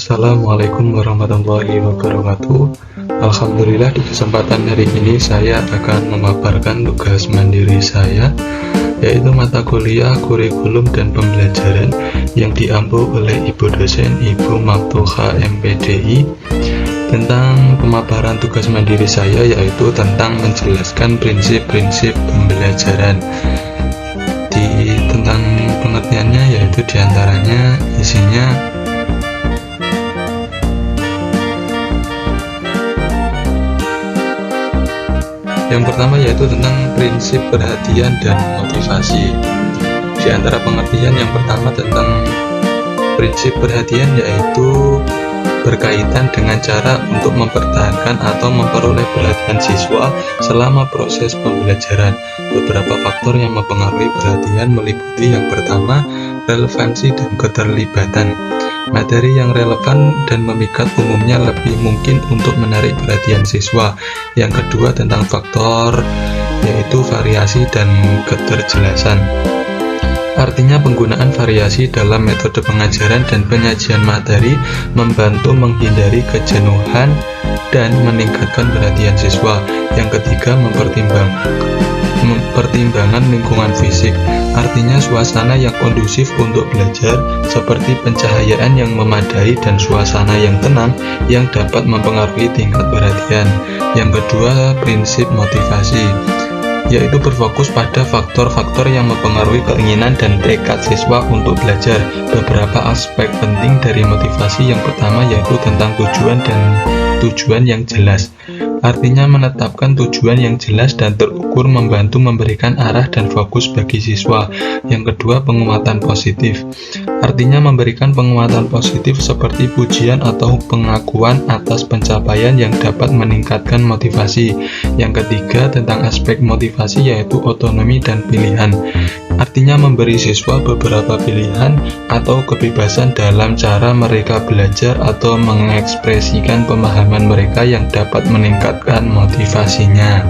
Assalamualaikum warahmatullahi wabarakatuh. Alhamdulillah, di kesempatan hari ini saya akan memaparkan tugas mandiri saya, yaitu mata kuliah, kurikulum, dan pembelajaran yang diampu oleh Ibu dosen Ibu Maftuha MPDI. Tentang pemaparan tugas mandiri saya, yaitu tentang menjelaskan prinsip-prinsip pembelajaran. Tentang pengertiannya, yaitu diantaranya isinya yang pertama, yaitu tentang prinsip perhatian dan motivasi. Di antara pengertian yang pertama tentang prinsip perhatian, yaitu berkaitan dengan cara untuk mempertahankan atau memperoleh perhatian siswa selama proses pembelajaran. Beberapa faktor yang mempengaruhi perhatian meliputi yang pertama, relevansi dan keterlibatan. Materi yang relevan dan memikat umumnya lebih mungkin untuk menarik perhatian siswa. Yang kedua, tentang faktor, yaitu variasi dan keterjelasan. Artinya, penggunaan variasi dalam metode pengajaran dan penyajian materi membantu menghindari kejenuhan dan meningkatkan perhatian siswa. Yang ketiga, mempertimbangkan lingkungan fisik. Artinya, suasana yang kondusif untuk belajar, seperti pencahayaan yang memadai dan suasana yang tenang yang dapat mempengaruhi tingkat perhatian. Yang kedua, prinsip motivasi, yaitu berfokus pada faktor-faktor yang mempengaruhi keinginan dan tekad siswa untuk belajar. Beberapa aspek penting dari motivasi yang pertama yaitu tentang tujuan yang jelas. Artinya, menetapkan tujuan yang jelas dan terukur membantu memberikan arah dan fokus bagi siswa. Yang kedua, penguatan positif. Artinya, memberikan penguatan positif seperti pujian atau pengakuan atas pencapaian yang dapat meningkatkan motivasi. Yang ketiga, tentang aspek motivasi yaitu otonomi dan pilihan. Artinya, memberi siswa beberapa pilihan atau kebebasan dalam cara mereka belajar atau mengekspresikan pemahaman mereka yang dapat meningkatkan motivasinya.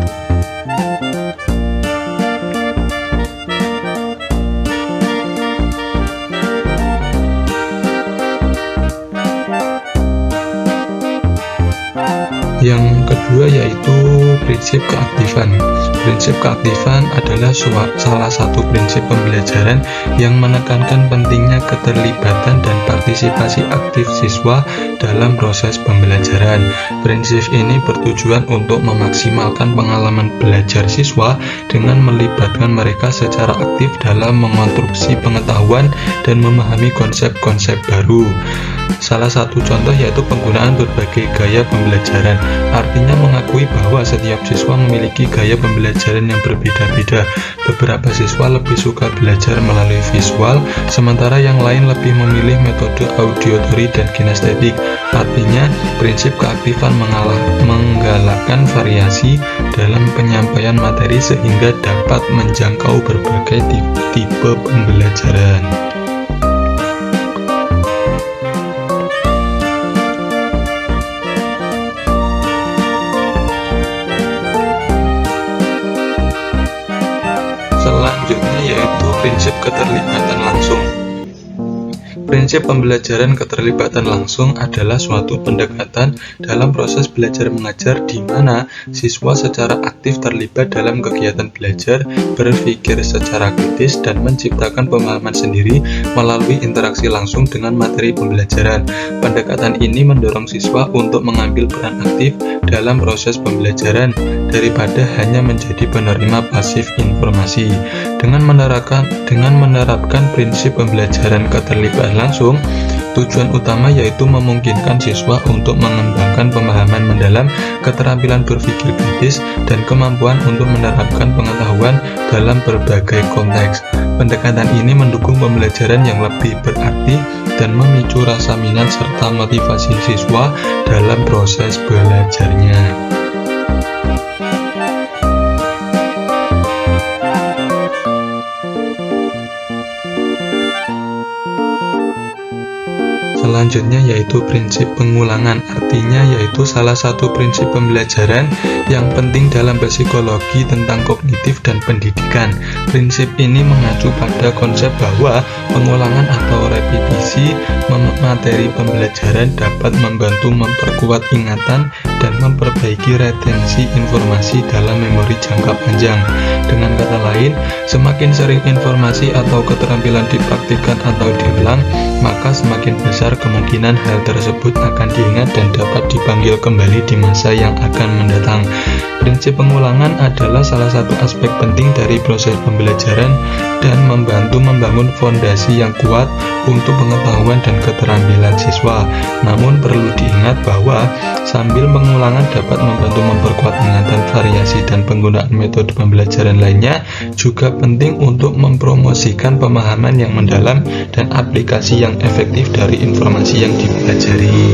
Yang kedua, yaitu prinsip keaktifan. Prinsip keaktifan adalah salah satu prinsip pembelajaran yang menekankan pentingnya keterlibatan dan partisipasi aktif siswa dalam proses pembelajaran. Prinsip ini bertujuan untuk memaksimalkan pengalaman belajar siswa dengan melibatkan mereka secara aktif dalam mengonstruksi pengetahuan dan memahami konsep-konsep baru. Salah satu contoh yaitu penggunaan berbagai gaya pembelajaran. Artinya, mengakui bahwa setiap siswa memiliki gaya pembelajaran yang berbeda-beda. Beberapa siswa lebih suka belajar melalui visual, sementara yang lain lebih memilih metode auditory dan kinestetik. Artinya, prinsip keaktifan menggalakkan variasi dalam penyampaian materi sehingga dapat menjangkau berbagai tipe pembelajaran. Selanjutnya, yaitu prinsip keterlibatan langsung. Prinsip pembelajaran keterlibatan langsung adalah suatu pendekatan dalam proses belajar mengajar di mana siswa secara aktif terlibat dalam kegiatan belajar, berpikir secara kritis, dan menciptakan pemahaman sendiri melalui interaksi langsung dengan materi pembelajaran. Pendekatan ini mendorong siswa untuk mengambil peran aktif dalam proses pembelajaran daripada hanya menjadi penerima pasif informasi. Dengan menerapkan prinsip pembelajaran keterlibatan langsung, tujuan utama yaitu memungkinkan siswa untuk mengembangkan pemahaman mendalam, keterampilan berpikir kritis, dan kemampuan untuk menerapkan pengetahuan dalam berbagai konteks. Pendekatan ini mendukung pembelajaran yang lebih berarti dan memicu rasa minat serta motivasi siswa dalam proses belajarnya. Selanjutnya yaitu prinsip pengulangan, artinya yaitu salah satu prinsip pembelajaran yang penting dalam psikologi tentang kognitif dan pendidikan. Prinsip ini mengacu pada konsep bahwa pengulangan atau repetisi materi pembelajaran dapat membantu memperkuat ingatan dan memperbaiki retensi informasi dalam memori jangka panjang. Dengan kata lain, semakin sering informasi atau keterampilan dipraktikkan atau diulang, maka semakin besar kemungkinan hal tersebut akan diingat dan dapat dipanggil kembali di masa yang akan mendatang. Prinsip pengulangan adalah salah satu aspek penting dari proses pembelajaran dan membantu membangun fondasi yang kuat untuk pengetahuan dan keterampilan siswa. Namun perlu diingat bahwa sambil pengulangan dapat membantu memperkuat ingatan, variasi, dan penggunaan metode pembelajaran lainnya juga penting untuk mempromosikan pemahaman yang mendalam dan aplikasi yang efektif dari informasi yang dipelajari.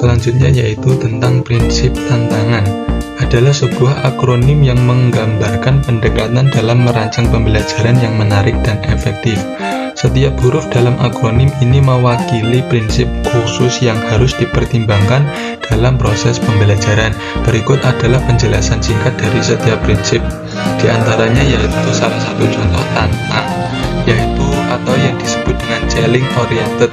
Selanjutnya yaitu tentang prinsip tantangan. Adalah sebuah akronim yang menggambarkan pendekatan dalam merancang pembelajaran yang menarik dan efektif. Setiap huruf dalam akronim ini mewakili prinsip khusus yang harus dipertimbangkan dalam proses pembelajaran. Berikut adalah penjelasan singkat dari setiap prinsip. Di antaranya yaitu salah satu contoh tantang, yaitu atau yang disebut dengan challenge oriented,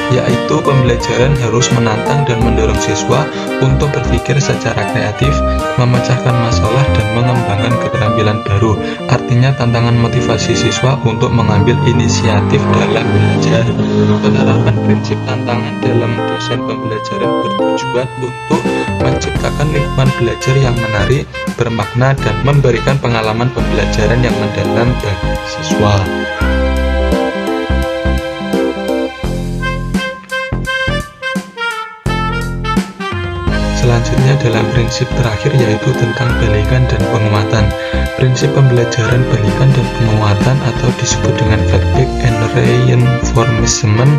yaitu pembelajaran harus menantang dan mendorong siswa untuk berpikir secara kreatif, memecahkan masalah, dan mengembangkan keterampilan baru. Artinya tantangan motivasi siswa untuk mengambil inisiatif dalam belajar. Penerapan prinsip tantangan dalam dosen pembelajaran bertujuan untuk menciptakan lingkungan belajar yang menarik, bermakna, dan memberikan pengalaman pembelajaran yang mendalam bagi siswa. Selanjutnya dalam prinsip terakhir yaitu tentang balikan dan penguatan. Prinsip pembelajaran balikan dan penguatan atau disebut dengan feedback and reinforcement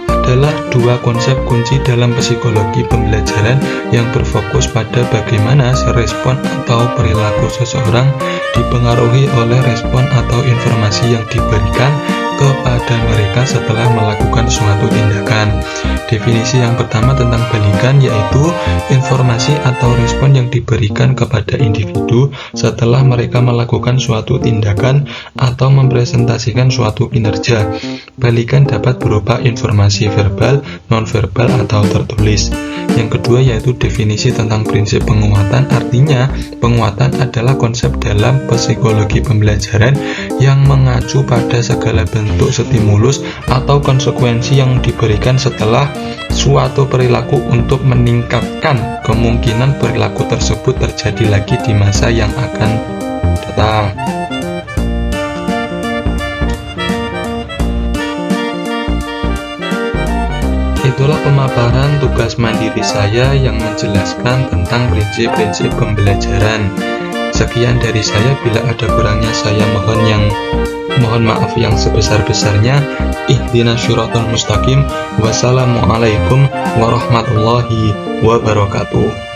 adalah dua konsep kunci dalam psikologi pembelajaran yang berfokus pada bagaimana respon atau perilaku seseorang dipengaruhi oleh respon atau informasi yang diberikan kepada mereka setelah melakukan suatu tindakan. Definisi yang pertama tentang balikan yaitu informasi atau respon yang diberikan kepada individu setelah mereka melakukan suatu tindakan atau mempresentasikan suatu kinerja. Balikan dapat berupa informasi verbal, nonverbal, atau tertulis. Yang kedua yaitu definisi tentang prinsip penguatan, artinya penguatan adalah konsep dalam psikologi pembelajaran yang mengacu pada segala bentuk stimulus atau konsekuensi yang diberikan setelah suatu perilaku untuk meningkatkan kemungkinan perilaku tersebut terjadi lagi di masa yang akan datang. Itulah pemaparan tugas mandiri saya yang menjelaskan tentang prinsip-prinsip pembelajaran. Sekian dari saya, bila ada kurangnya saya mohon maaf yang sebesar-besarnya. Ihdinas syiratal mustaqim. Wassalamualaikum warahmatullahi wabarakatuh.